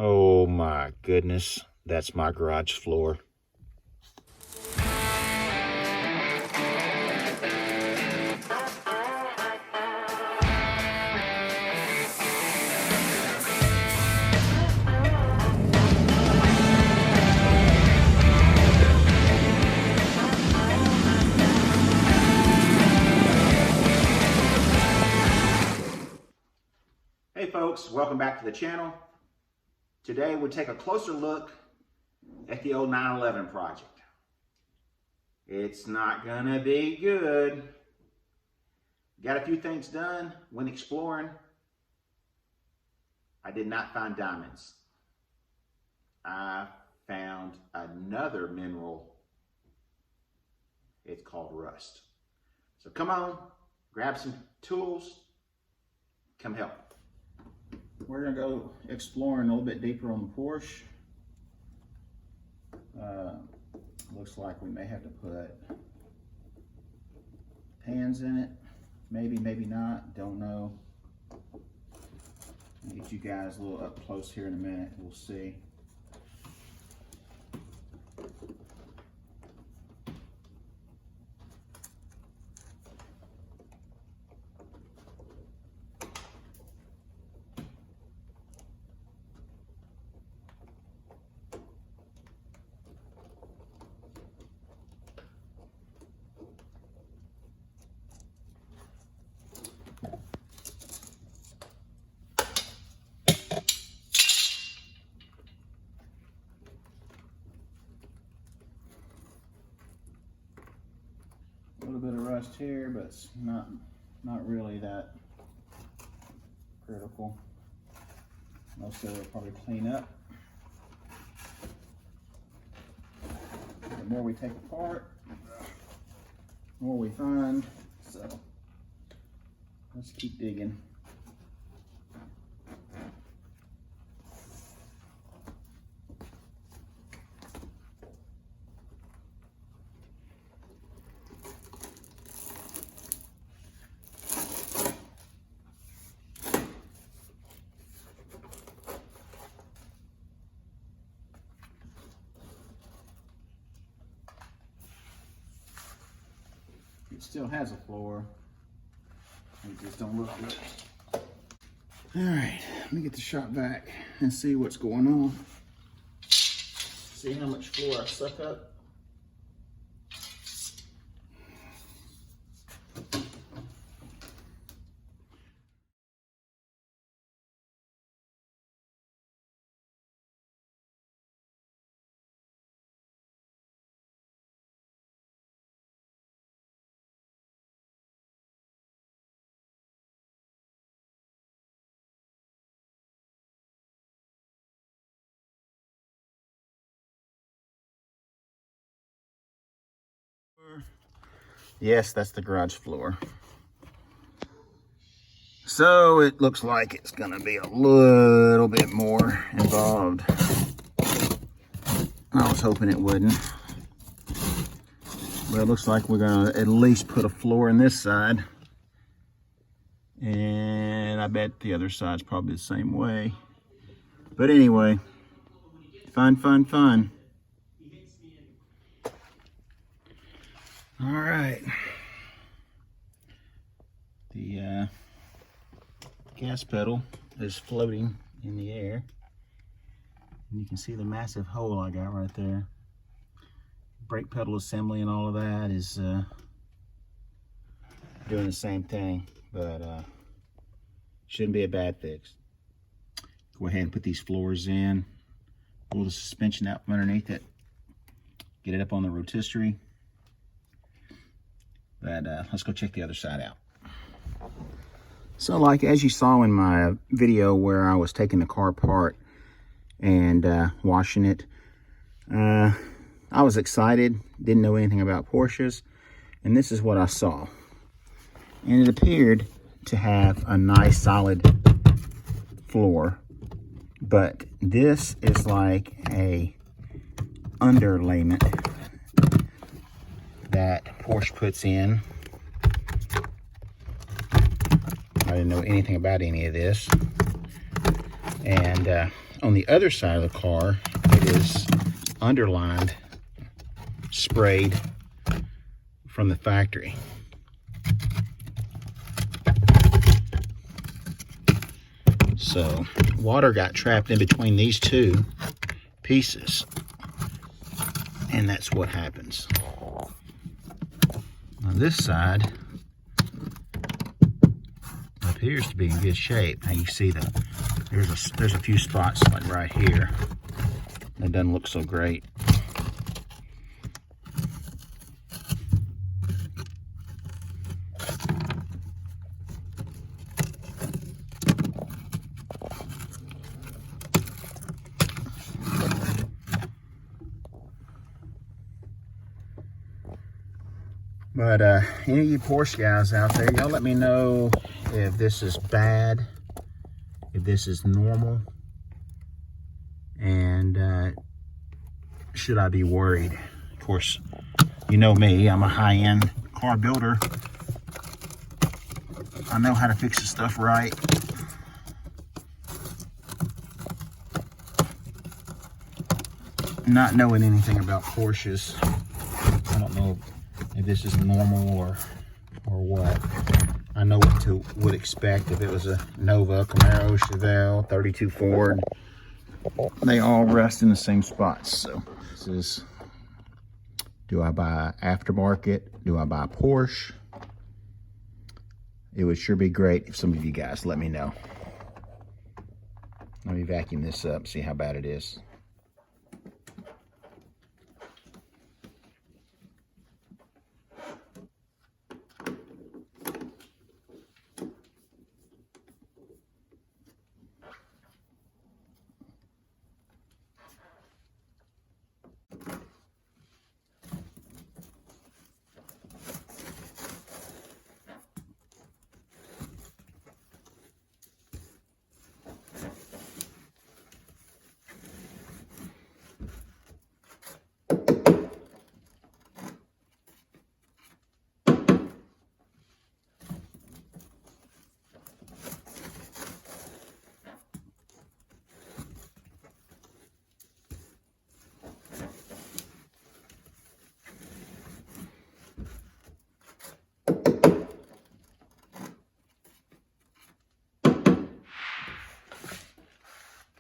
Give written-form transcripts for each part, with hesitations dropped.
Oh my goodness, that's my garage floor. Hey folks, welcome back to the channel. Today we'll take a closer look at the old 911 project. It's not gonna be good. Got a few things done, went exploring. I did not find diamonds. I found another mineral. It's called rust. So come on, grab some tools, come help. We're gonna go exploring a little bit deeper on the Porsche. Looks like we may have to put pans in it. Maybe, maybe not, don't know. I'll get you guys a little up close here in a minute, we'll see. A little bit of rust here, but it's not really that critical. Most of it will probably clean up. The more we take apart, the more we find. So let's keep digging. It still has a floor. It just don't look good. All right, let me get the shot back and see what's going on. See how much floor I suck up. Yes, that's the garage floor. So it looks like it's gonna be a little bit more involved. I was hoping it wouldn't. But it looks like we're gonna at least put a floor in this side. And I bet the other side's probably the same way. But anyway, fun, fun, fun. All right. The gas pedal is floating in the air. And you can see the massive hole I got right there. Brake pedal assembly and all of that is doing the same thing, but shouldn't be a bad fix. Go ahead and put these floors in. Pull the suspension out from underneath it. Get it up on the rotisserie. But let's go check the other side out. So like as you saw in my video where I was taking the car apart and washing it, I was excited, didn't know anything about Porsches, and this is what I saw. And it appeared to have a nice solid floor, but this is like a underlayment that Porsche puts in. I didn't know anything about any of this, and on the other side of the car, it is underlined, sprayed from the factory. So water got trapped in between these two pieces, and that's what happens. On this side appears to be in good shape. Now you see that there's a few spots like right here that doesn't look so great. But any of you Porsche guys out there, y'all let me know if this is bad, if this is normal, and should I be worried? Of course, you know me, I'm a high-end car builder. I know how to fix this stuff right. Not knowing anything about Porsches, I don't know if this is normal or what. I know what to would expect if it was a Nova, Camaro, Chevelle, 32 Ford. They all rest in the same spots. So this is, do I buy aftermarket? Do I buy Porsche? It would sure be great if some of you guys let me know. Let me vacuum this up, see how bad it is.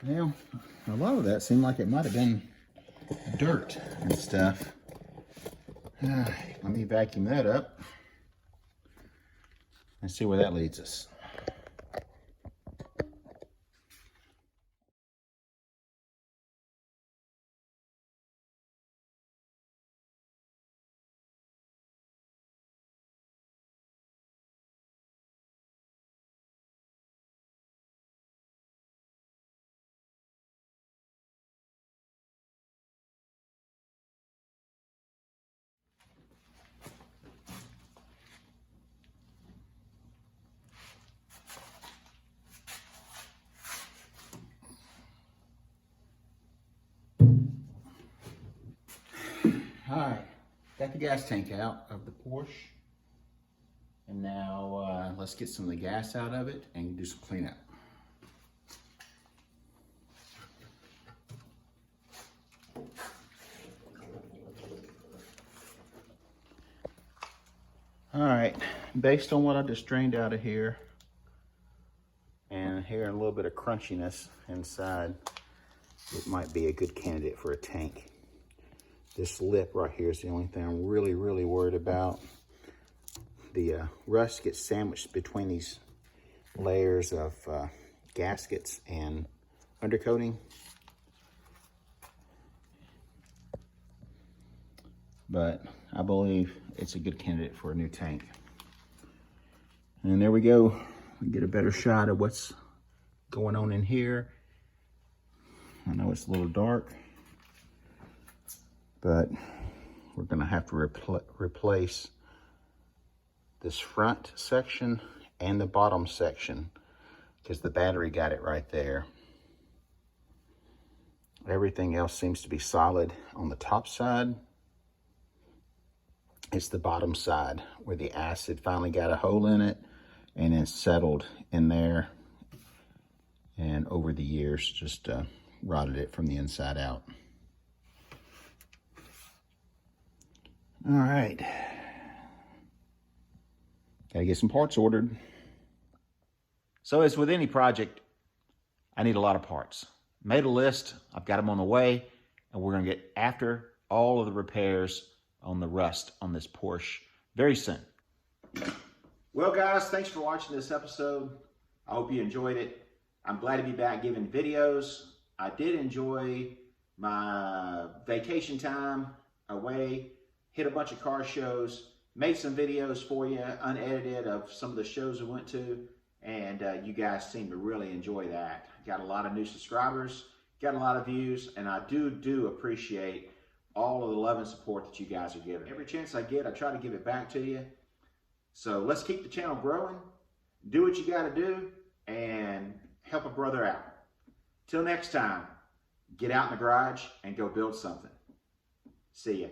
Well, a lot of that seemed like it might have been dirt and stuff. Let me vacuum that up and see where that leads us. Alright, got the gas tank out of the Porsche, and now let's get some of the gas out of it and do some cleanup. Alright, based on what I just drained out of here and hearing a little bit of crunchiness inside, it might be a good candidate for a tank. This lip right here is the only thing I'm really worried about. The rust gets sandwiched between these layers of gaskets and undercoating. But I believe it's a good candidate for a new tank. And there we go. We get a better shot of what's going on in here. I know it's a little dark, but we're gonna have to replace this front section and the bottom section because the battery got it right there. Everything else seems to be solid on the top side. It's the bottom side where the acid finally got a hole in it and then settled in there, and over the years just rotted it from the inside out. All right. Gotta get some parts ordered. So as with any project, I need a lot of parts. Made a list, I've got them on the way, and we're gonna get after all of the repairs on the rust on this Porsche very soon. Well guys, thanks for watching this episode. I hope you enjoyed it. I'm glad to be back giving videos. I did enjoy my vacation time away, hit a bunch of car shows, made some videos for you, unedited, of some of the shows we went to, and you guys seem to really enjoy that. Got a lot of new subscribers, got a lot of views, and I do appreciate all of the love and support that you guys are giving. Every chance I get, I try to give it back to you. So let's keep the channel growing, do what you gotta do, and help a brother out. Till next time, get out in the garage and go build something. See ya.